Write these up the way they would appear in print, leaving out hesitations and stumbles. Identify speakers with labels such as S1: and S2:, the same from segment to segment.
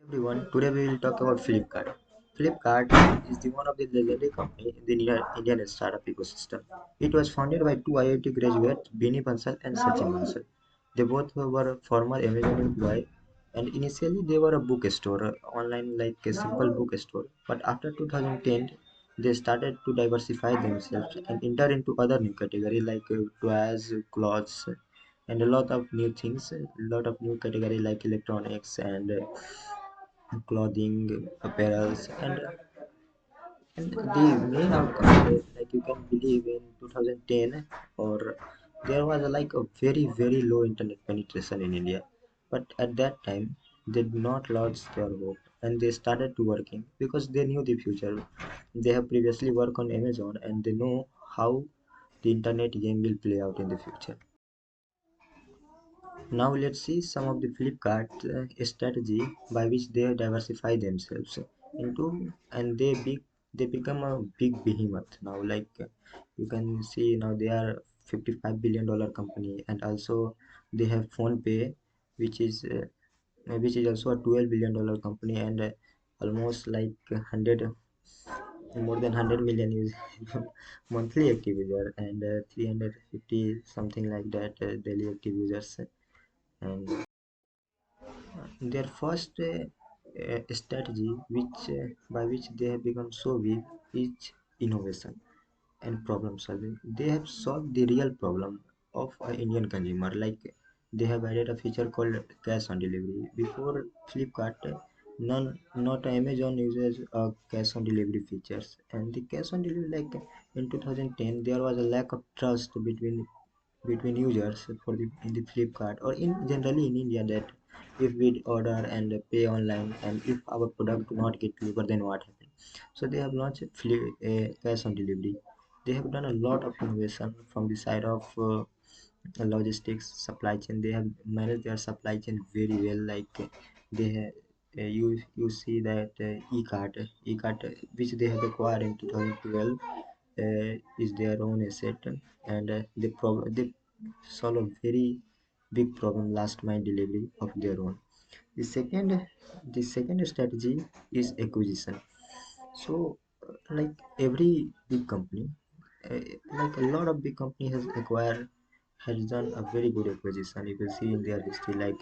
S1: Everyone, today we will talk about Flipkart. Flipkart is the one of the legendary company in the Indian startup ecosystem. It was founded by two IIT graduates, Bini Bansal and Sachin Bansal. They both were former Amazon employee, and initially they were a bookstore, online like a simple bookstore. But after 2010, they started to diversify themselves and enter into other new category like toys, clothes, and a lot of new things, a lot of new category like electronics and clothing, apparels, and the main outcome is like you can believe in 2010 or there was like a very low internet penetration in India, but at that time they did not lose their hope and they started to working because they knew the future. They have previously worked on Amazon and they know how the internet game will play out in the future. Now let's see some of the Flipkart strategy by which they diversify themselves into and they become a big behemoth now. Like you can see now they are $55 billion company, and also they have phone pay, which is also a $12 billion company, and almost like 100 more than 100 million monthly active user, and 350 something like that daily active users. And their first strategy, which by which they have become so big, is innovation and problem solving. They have solved the real problem of an Indian consumer. Like they have added a feature called cash on delivery. Before Flipkart, not Amazon uses cash on delivery features. And the cash on delivery, like in 2010, there was a lack of trust between users for the in the Flipkart or in generally in India, that if we order and pay online and if our product do not get delivered, then what happens? So they have launched cash on delivery. They have done a lot of innovation from the side of logistics supply chain. They have managed their supply chain very well. Like they have, you see that e-cart which they have acquired in 2012 is their own asset, and they solve a very big problem, last mile delivery of their own. The second strategy is acquisition. So like every big company, uh, like a lot of big company has done a very good acquisition. You can see in their history, like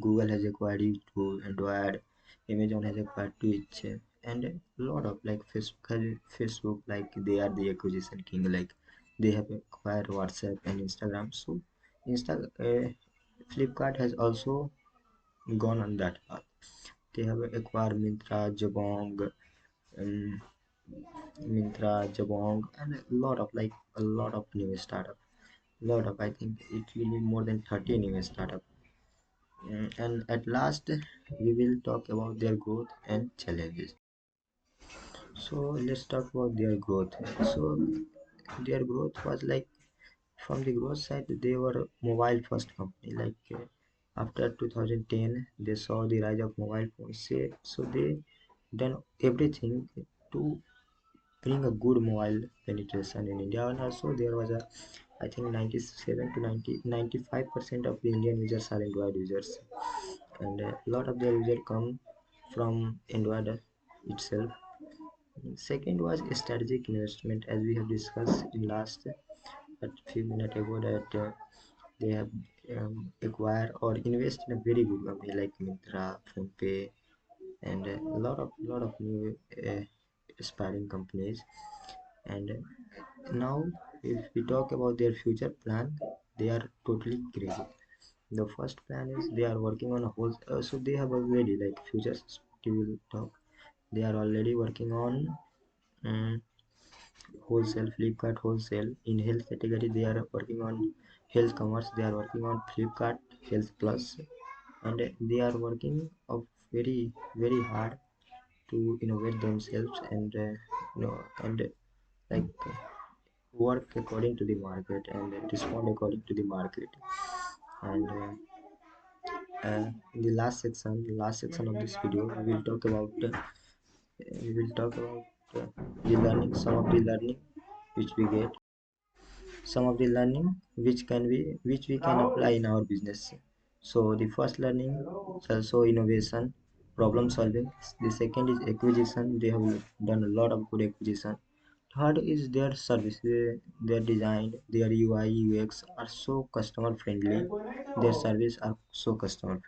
S1: Google has acquired YouTube, Android, Amazon has acquired Twitch, and a lot of like Facebook, like they are the acquisition king. Like they have acquired WhatsApp and Instagram. So Flipkart has also gone on that path. They have acquired um, Jabong, and a lot of new startup. Lot of, I think it will be more than 30 new startup. And at last, we will talk about their growth and challenges. So let's talk about their growth. So their growth was like, from the growth side, they were mobile first company. Like after 2010, they saw the rise of mobile phones. So they done everything to bring a good mobile penetration in India. And also there was a, I think 97 to 95% of the Indian users are Android users, and a lot of their users come from Android itself. Second was strategic investment, as we have discussed in last a few minutes ago, that they have acquired or invest in a very good company like Myntra, PhonePe, and a lot of new aspiring companies. And now, if we talk about their future plan, they are totally crazy. The first plan is they are working on a whole. So they have already, like future we will talk. They are already working on um, wholesale, Flipkart wholesale. In health category, they are working on health commerce. They are working on Flipkart Health Plus, and they are working of very hard to innovate themselves, and like work according to the market and respond according to the market. And in the last section of this video, we will talk about the learning, some of the learning which we can apply in our business. So the first learning is also innovation. problem solving. The second is acquisition. They have done a lot of good acquisition. Third is their service. Their design, their UI UX are so customer friendly. Their service are so customer friendly.